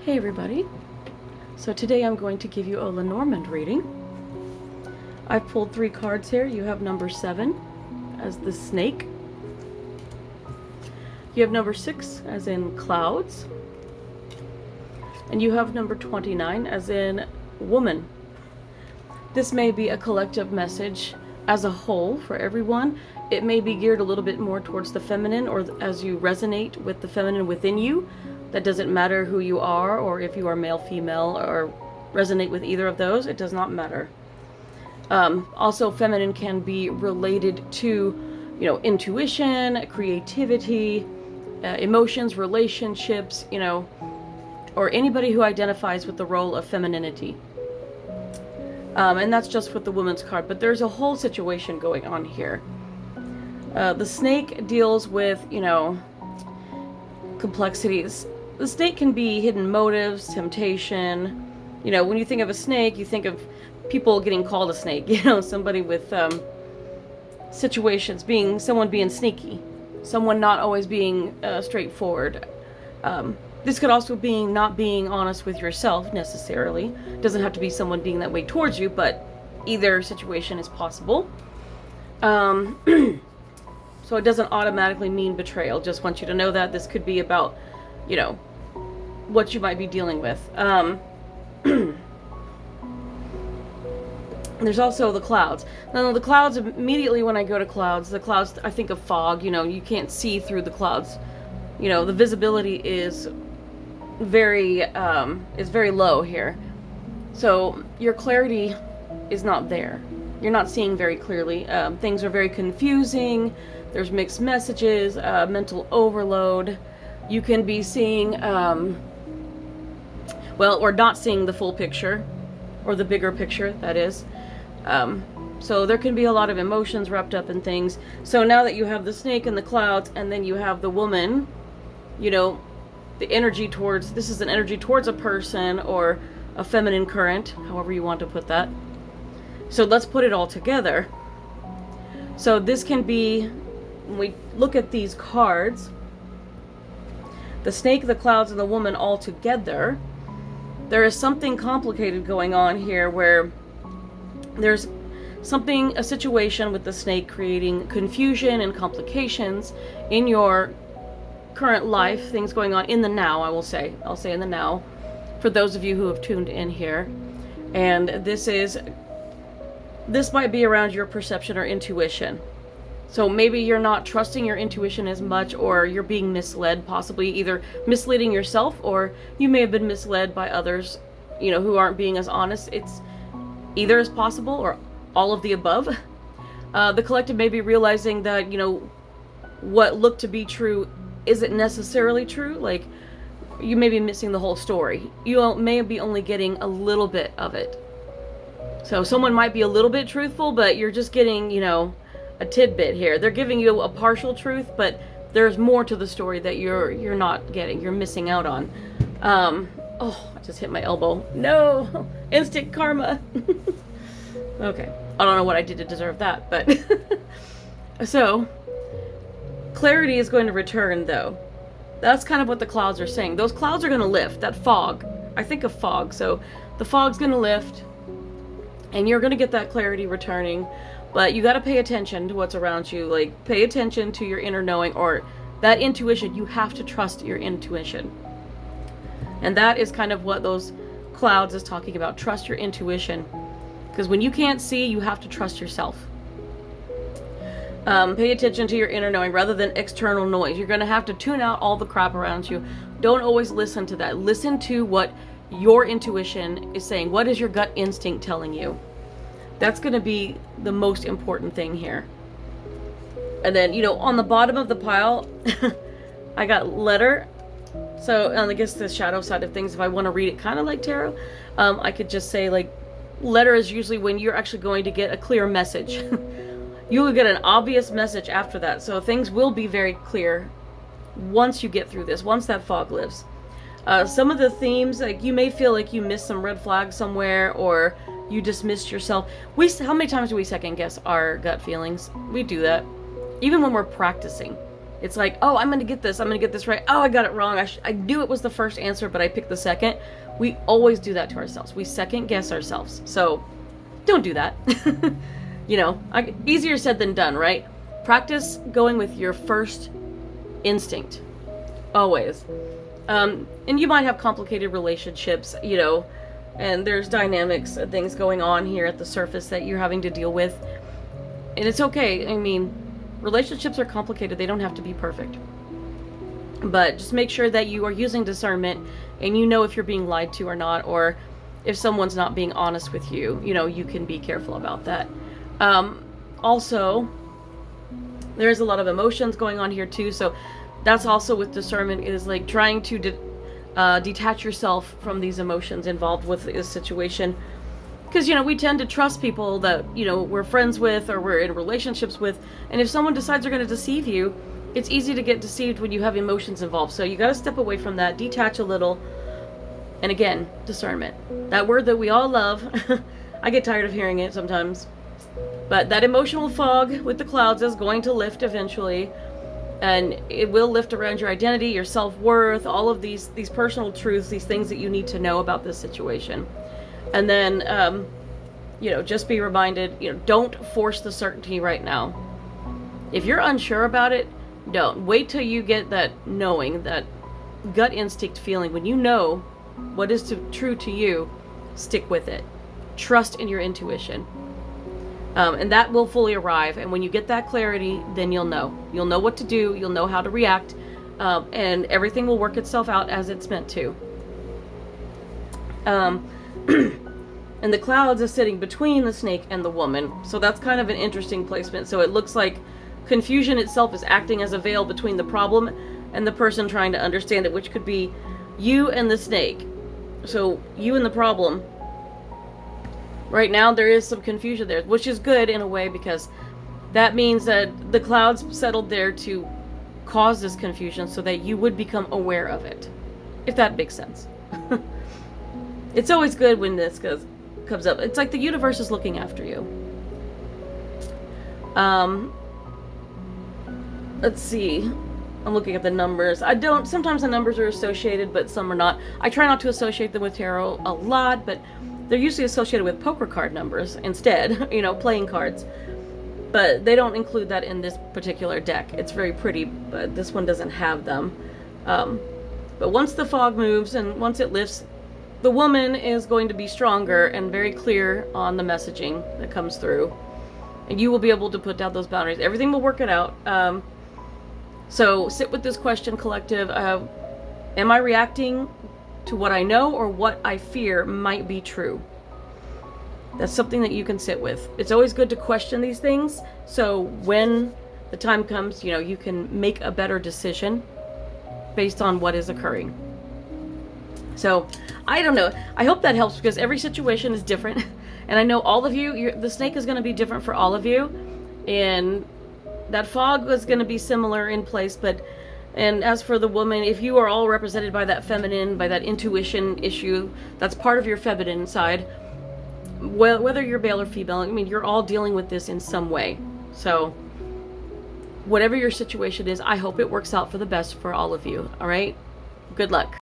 Hey everybody, so today I'm going to give you a Lenormand reading. I've pulled 3 cards here. You have number 7 as the snake. You have number 6 as in clouds. And you have number 29 as in woman. This may be a collective message as a whole for everyone. It may be geared a little bit more towards the feminine, or as you resonate with the feminine within you. That doesn't matter who you are, or if you are male, female, or resonate with either of those. It does not matter. Also, feminine can be related to, intuition, creativity, emotions, relationships, or anybody who identifies with the role of femininity. And that's just with the woman's card, but there's a whole situation going on here. The snake deals with, complexities. The snake can be hidden motives, temptation. When you think of a snake, you think of people getting called a snake, somebody with situations, someone being sneaky, someone not always being straightforward. This could also be not being honest with yourself necessarily. It doesn't have to be someone being that way towards you, but either situation is possible. So it doesn't automatically mean betrayal. Just want you to know that this could be about, what you might be dealing with. There's also the clouds. Now, the clouds, immediately when I go to clouds, I think of fog. You can't see through the clouds. The visibility is very low here. So your clarity is not there. You're not seeing very clearly. Things are very confusing. There's mixed messages, mental overload. You can be seeing, or not seeing the full picture, or the bigger picture, that is. So there can be a lot of emotions wrapped up in things. So now that you have the snake and the clouds, and then you have the woman, the energy towards, this is an energy towards a person, or a feminine current, however you want to put that. So let's put it all together. So this can be, when we look at these cards, the snake, the clouds, and the woman all together, there is something complicated going on here where there's a situation with the snake creating confusion and complications in your current life, things going on in the now, I'll say in the now, for those of you who have tuned in here. And this might be around your perception or intuition. So maybe you're not trusting your intuition as much, or you're being misled, possibly either misleading yourself, or you may have been misled by others, who aren't being as honest. It's either as possible, or all of the above. The collective may be realizing that, what looked to be true isn't necessarily true. Like, you may be missing the whole story. You may be only getting a little bit of it. So someone might be a little bit truthful, but you're just getting, a tidbit here. They're giving you a partial truth, but there's more to the story that you're not getting. You're missing out on. Oh, I just hit my elbow. No! Instant karma! Okay. I don't know what I did to deserve that, but... So, clarity is going to return, though. That's kind of what the clouds are saying. Those clouds are going to lift. That fog. I think of fog. So, the fog's going to lift, and you're going to get that clarity returning. But you got to pay attention to what's around you. Like, pay attention to your inner knowing, or that intuition. You have to trust your intuition. And that is kind of what those clouds is talking about. Trust your intuition. Because when you can't see, you have to trust yourself. Pay attention to your inner knowing rather than external noise. You're going to have to tune out all the crap around you. Don't always listen to that. Listen to what your intuition is saying. What is your gut instinct telling you? That's going to be the most important thing here. And then, on the bottom of the pile, I got letter. So, I guess the shadow side of things, if I want to read it kind of like tarot, I could just say, letter is usually when you're actually going to get a clear message. You will get an obvious message after that. So things will be very clear once you get through this, once that fog lifts. Some of the themes, you may feel like you missed some red flags somewhere, or you dismissed yourself. How many times do we second guess our gut feelings? We do that. Even when we're practicing. It's like, oh, I'm going to get this right. Oh, I got it wrong. I knew it was the first answer, but I picked the second. We always do that to ourselves. We second guess ourselves. So don't do that. Easier said than done, right? Practice going with your first instinct. Always. And you might have complicated relationships, and there's dynamics and things going on here at the surface that you're having to deal with. And it's okay. I mean, relationships are complicated. They don't have to be perfect. But just make sure that you are using discernment and you know if you're being lied to or not, or if someone's not being honest with you. You can be careful about that. Also, there's a lot of emotions going on here too. So that's also with discernment, is like trying to detach yourself from these emotions involved with this situation. Because, we tend to trust people that, we're friends with or we're in relationships with. And if someone decides they're going to deceive you, it's easy to get deceived when you have emotions involved. So you got to step away from that, detach a little. And again, discernment. That word that we all love. I get tired of hearing it sometimes. But that emotional fog with the clouds is going to lift eventually. And it will lift around your identity, your self-worth, all of these personal truths, these things that you need to know about this situation. And then, just be reminded, don't force the certainty right now. If you're unsure about it, don't. Wait till you get that knowing, that gut instinct feeling. When you know what is true to you, stick with it. Trust in your intuition. And that will fully arrive. And when you get that clarity, then you'll know. You'll know what to do. You'll know how to react. And everything will work itself out as it's meant to. And the clouds is sitting between the snake and the woman. So that's kind of an interesting placement. So it looks like confusion itself is acting as a veil between the problem and the person trying to understand it, which could be you and the snake. So you and the problem. Right now there is some confusion there, which is good in a way, because that means that the clouds settled there to cause this confusion so that you would become aware of it. If that makes sense. It's always good when this comes up. It's like the universe is looking after you. Let's see. I'm looking at the numbers. Sometimes the numbers are associated, but some are not. I try not to associate them with tarot a lot, but they're usually associated with poker card numbers instead, playing cards. But they don't include that in this particular deck. It's very pretty, but this one doesn't have them. But once the fog moves and once it lifts, the woman is going to be stronger and very clear on the messaging that comes through. And you will be able to put down those boundaries. Everything will work it out. So sit with this question, collective. Am I reacting to what I know or what I fear might be true? That's something that you can sit with. It's always good to question these things. So when the time comes, you can make a better decision based on what is occurring. So I don't know. I hope that helps, because every situation is different. And I know all of you, the snake is going to be different for all of you. And that fog was going to be similar in place. And as for the woman, if you are all represented by that feminine, by that intuition issue, that's part of your feminine side. Well, whether you're male or female, you're all dealing with this in some way. So whatever your situation is, I hope it works out for the best for all of you. All right? Good luck.